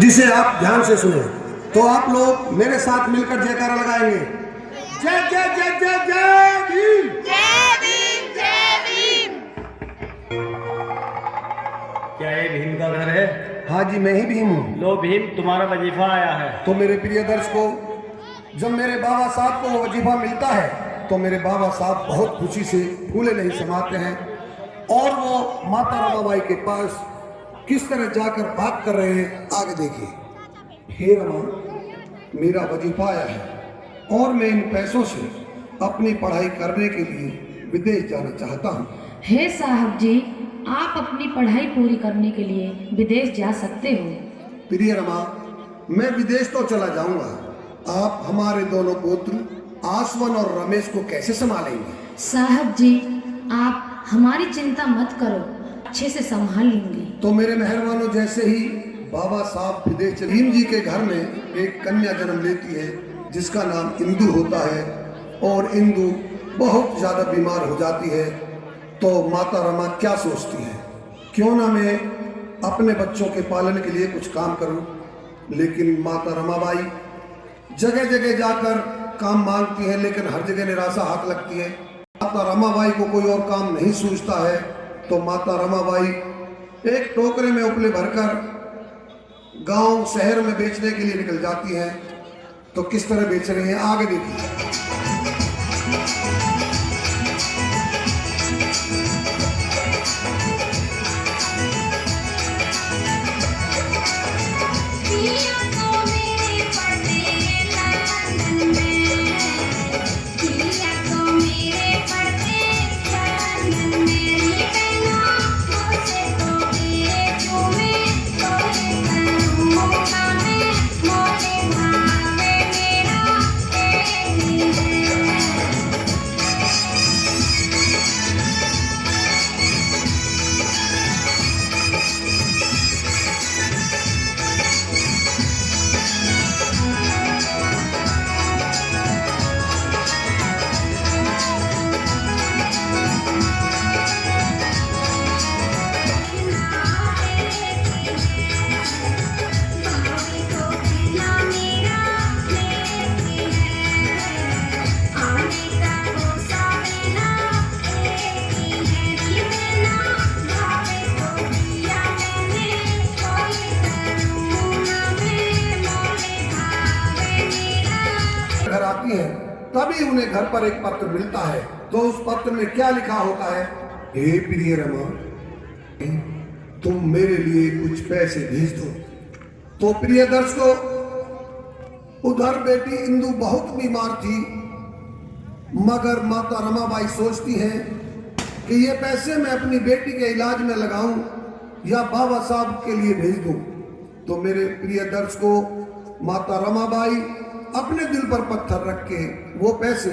जिसे आप ध्यान से सुने। तो आप लोग मेरे साथ मिलकर जयकारा लगाएंगे। जय जय जय जय जय भीम, जय भीम, जय भीम। क्या ये भीम का घर है? हाँ जी, मैं ही भीम हूँ। लो भीम, तुम्हारा वजीफा आया है। तो मेरे प्रिय दर्शकों, जब मेरे बाबा साहब को वो वजीफा मिलता है तो मेरे बाबा साहब बहुत खुशी से फूले नहीं समाते हैं और वो माता रमाबाई के पास किस तरह जाकर बात कर रहे हैं, आगे देखिए। हे रमा, मेरा वजीफा आया है और मैं इन पैसों से अपनी पढ़ाई करने के लिए विदेश जाना चाहता हूँ। हे साहब जी, आप अपनी पढ़ाई पूरी करने के लिए विदेश जा सकते हो। प्रिय रमा, मैं विदेश तो चला जाऊंगा, आप हमारे दोनों पुत्र आसवन और रमेश को कैसे संभालेंगे? साहब जी, आप हमारी चिंता मत करो, अच्छे से संभाल लेंगे। तो मेरे मेहरबानों, जैसे ही बाबा साहब विदेश चले, भीम जी के घर में एक कन्या जन्म लेती है जिसका नाम इंदु होता है और इंदु बहुत ज़्यादा बीमार हो जाती है। तो माता रमा क्या सोचती है, क्यों ना मैं अपने बच्चों के पालन के लिए कुछ काम करूं। लेकिन माता रमाबाई जगह जगह जाकर काम मांगती है, लेकिन हर जगह निराशा हाथ लगती है। माता रमाबाई को कोई और काम नहीं सूझता है। तो माता रमाबाई एक टोकरे में उपले भरकर गांव शहर में बेचने के लिए निकल जाती हैं। तो किस तरह बेच रही हैं, आगे देखिए। घर आती हैं, तभी उन्हें घर पर एक पत्र मिलता है। तो उस पत्र में क्या लिखा होता है, हे प्रिय रमा, तुम मेरे लिए कुछ पैसे भेज दो। तो प्रिय दर्शकों, उधर बेटी इंदु बहुत बीमार थी, मगर माता रमाबाई सोचती हैं कि ये पैसे मैं अपनी बेटी के इलाज में लगाऊं या बाबा साहब के लिए भेज दूं। तो मेरे प्रिय दर्शकों, माता रमाबाई अपने दिल पर पत्थर रख के वो पैसे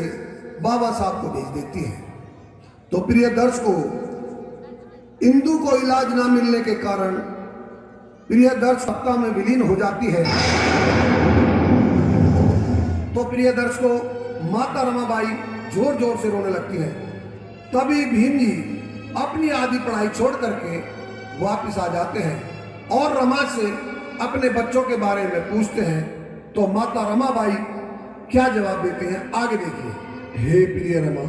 बाबा साहब को भेज देती है। तो प्रिय दर्शकों, इंदु को इलाज ना मिलने के कारण प्रिय दर्शक सत्ता में विलीन हो जाती है। तो प्रिय दर्शकों, माता रमाबाई जोर जोर से रोने लगती है। तभी भीम जी अपनी आधी पढ़ाई छोड़ करके वापिस आ जाते हैं और रमा से अपने बच्चों के बारे में पूछते हैं। तो माता रमाबाई क्या जवाब देते हैं, आगे देखिए। हे प्रिय रमा,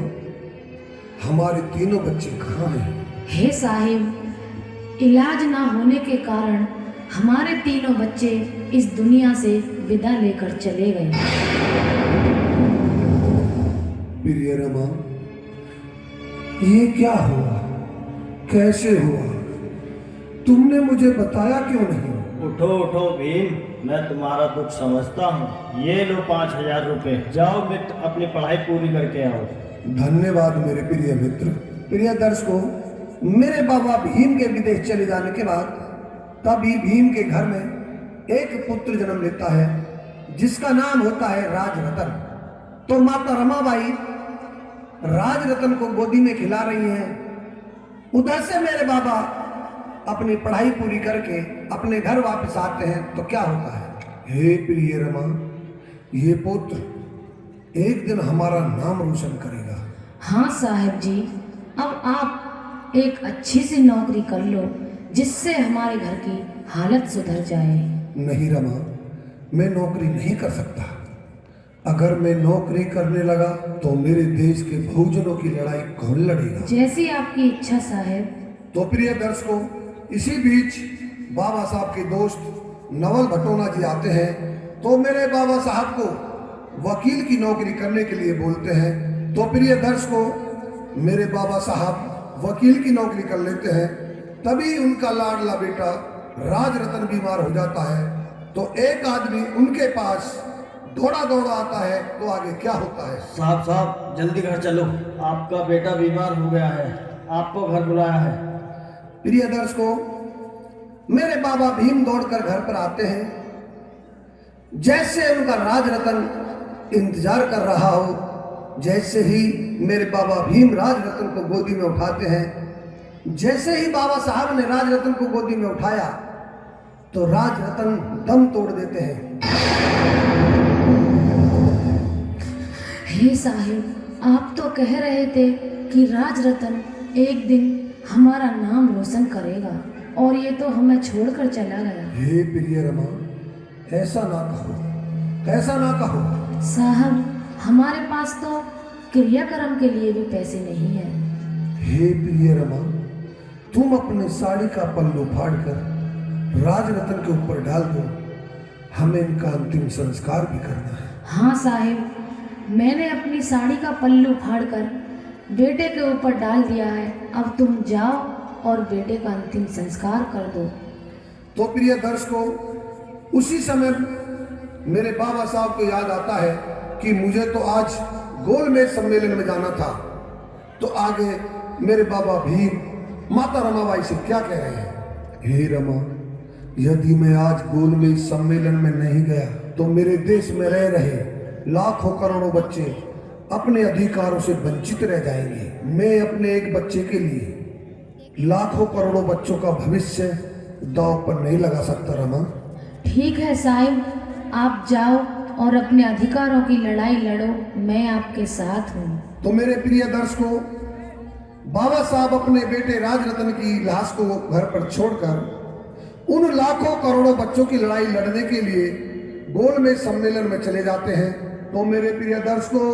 हमारे तीनों बच्चे कहाँ हैं? हे साहिब, इलाज ना होने के कारण हमारे तीनों बच्चे इस दुनिया से विदा लेकर चले गए। प्रिय रमा, ये क्या हुआ, कैसे हुआ, तुमने मुझे बताया क्यों नहीं? उठो उठो भीम, मैं तुम्हारा दुख समझता हूँ। ये लो 5000 रुपये, जाओ मित्र अपनी पढ़ाई पूरी करके आओ। धन्यवाद मेरे प्रिय मित्र। प्रिय दर्शकों, मेरे बाबा भीम के विदेश चले जाने के बाद तभी भीम के घर में एक पुत्र जन्म लेता है जिसका नाम होता है राजरतन। तो माता रमाबाई राजरतन को गोदी में खिला रही हैं। उधर से मेरे बाबा अपनी पढ़ाई पूरी करके अपने घर वापस आते हैं। तो क्या होता है, हे प्रिय रमा, ये पुत्र एक दिन हमारा नाम रोशन करेगा। हाँ साहब जी, अब आप एक अच्छी सी नौकरी कर लो जिससे हमारे घर की हालत सुधर जाए। नहीं रमा, मैं नौकरी नहीं कर सकता। अगर मैं नौकरी करने लगा तो मेरे देश के बहुजनों की लड़ाई कौन लड़ेगा? जैसी आपकी इच्छा साहेब। तो प्रिय दर्शकों, इसी बीच बाबा साहब के दोस्त नवल भटोना जी आते हैं, तो मेरे बाबा साहब को वकील की नौकरी करने के लिए बोलते हैं। तो प्रिय दर्शकों, मेरे बाबा साहब वकील की नौकरी कर लेते हैं। तभी उनका लाडला बेटा राजरतन बीमार हो जाता है। तो एक आदमी उनके पास दौड़ा दौड़ा आता है। तो आगे क्या होता है? साहब जल्दी घर चलो, आपका बेटा बीमार हो गया है, आपको घर बुलाया है। प्रिय दर्शकों, मेरे बाबा भीम दौड़कर घर पर आते हैं। जैसे उनका राजरतन इंतजार कर रहा हो, जैसे ही मेरे बाबा भीम राजरतन को गोदी में उठाते हैं, जैसे ही बाबा साहब ने राजरतन को गोदी में उठाया तो राजरतन दम तोड़ देते हैं। हे साहिब, आप तो कह रहे थे कि राजरतन एक दिन हमारा नाम रोशन करेगा और ये तो हमें छोड़कर चला गया। हे प्रिय रमा, ऐसा ना कहो, ऐसा ना कहो। साहब, हमारे पास तो क्रियाक्रम के लिए भी पैसे नहीं है। हे प्रिय रमा, तुम अपने साड़ी का पल्लू फाड़कर राजरतन के ऊपर डाल दो, हमें इनका अंतिम संस्कार भी करना है। हाँ साहिब, मैंने अपनी साड़ी का पल्लू फाड़कर बेटे के ऊपर डाल दिया है। अब तुम जाओ और बेटे का अंतिम संस्कार कर दो। तो प्रिय दर्शकों, उसी समय मेरे बाबा साहब को याद आता है कि मुझे तो आज गोलमेज सम्मेलन में जाना था। तो आगे मेरे बाबा भीम माता रमाबाई से क्या कह रहे हैं? हे रमा, यदि मैं आज गोलमेज सम्मेलन में नहीं गया तो मेरे देश में रह रहे लाखों करोड़ों बच्चे अपने अधिकारों से वंचित रह जाएंगे। मैं अपने एक बच्चे के लिए लाखों करोड़ों बच्चों का भविष्य दांव पर नहीं लगा सकता रमा। ठीक है साहिब, आप जाओ और अपने अधिकारों की लड़ाई लड़ो, मैं आपके साथ हूँ। तो मेरे प्रिय दर्शकों, बाबा साहब अपने बेटे राजरतन की लाश को घर पर छोड़कर उन लाखों करोड़ों बच्चों की लड़ाई लड़ने के लिए गोलमेज सम्मेलन में चले जाते हैं। तो मेरे प्रिय दर्शकों,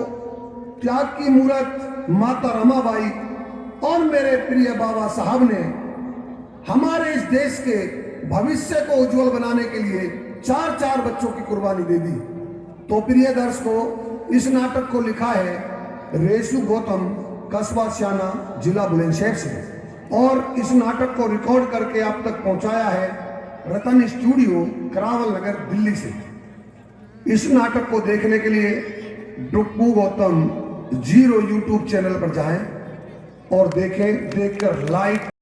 त्याग की मूर्त माता रमाबाई और मेरे प्रिय बाबा साहब ने हमारे इस देश के भविष्य को उज्जवल बनाने के लिए चार बच्चों की कुर्बानी दे दी। तो प्रिय दर्शकों, इस नाटक को लिखा है रेशु गौतम, कस्बा सियाना, जिला बुलंदशहर से, और इस नाटक को रिकॉर्ड करके आप तक पहुंचाया है रतन स्टूडियो, करावल नगर, दिल्ली से। इस नाटक को देखने के लिए डुप्पू गौतम 0 यूट्यूब चैनल पर जाएं और देखें। देखकर लाइक